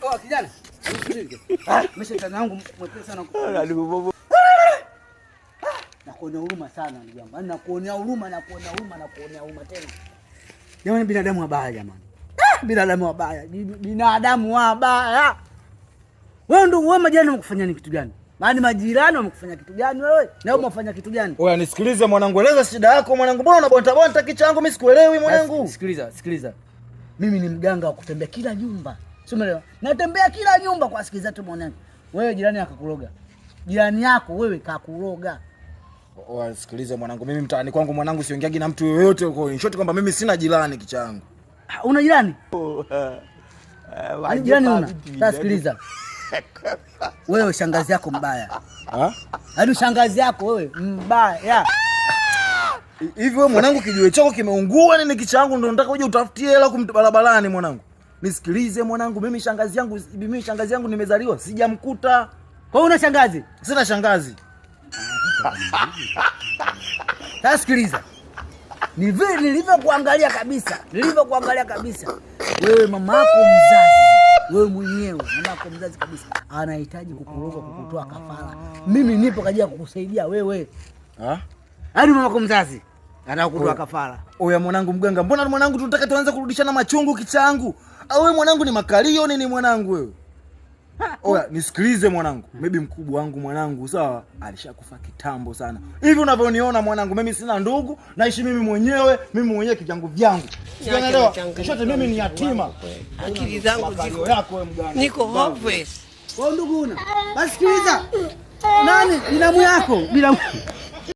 Oh, kijana. Mshetani wangu mwepesi sana. Nakuonea huruma sana ndugu yangu. Yaani nakuonea huruma tena. Jamani, binadamu wabaya jamani. Binadamu wabaya. Binadamu wabaya. Wewe ndugu, wewe majirani wamekufanya ni kitu gani? Maana majirani wamekufanya kitu gani wewe? Na wewe umefanya kitu gani? Wewe nisikilize mwanangu, eleza shida yako mwanangu. Mbona unabonta kichwa changu mimi sikuelewi mwanangu? Sikiliza. Mimi ni mganga wa kutembea kila nyumba. Sio umeelewa? Natembea kila nyumba kwa sikiliza tu mwanangu. Wewe jirani akakuroga. Jirani yako wewe kakuroga. Wewe sikilize mwanangu, mimi mtaani kwangu mwanangu siongeagi na mtu yoyote huko. In short kwamba mimi sina jirani kichangu. Una jirani? Jirani una? Sasa sikiliza. Wewe shangazi yako mbaya. Hadi shangazi yako wewe mbaya. Hivi wewe mwanangu kijiwe chako kimeungua nini kichangu ndio nataka uje utafutie hela barabarani mwanangu. Nisikilize mwanangu, mimi shangazi yangu nimezaliwa sijamkuta. Kwa una shangazi? Sina shangazi. Sasa sikiliza. Ni vile nilivyokuangalia kabisa. Wewe mamako mzazi, wewe mwenyewe mamako mzazi kabisa anahitaji kukuroga kukutoa kafara. Mimi nipo kwa ajili ya kukusaidia wewe. Hadi mamako mzazi anakutoa kafara. Oya mwanangu mganga, mbona mwanangu tunataka tuanze kurudishana machungu kichangu? Au wewe mwanangu ni makalio nini mwanangu wewe? Oya nisikilize mwanangu, maybe mkubwa wangu mwanangu sawa alishakufa kitambo sana. Hivi unavyoniona mwanangu, mimi sina ndugu, naishi mimi mwenyewe kijangu vyangu. Unaelewa? Kishote mimi ni yatima. Akili zangu ziko yako wewe mganga. Niko hopeless. Kwa ndugu una. Basi sikiliza. Nani? Binamu yako.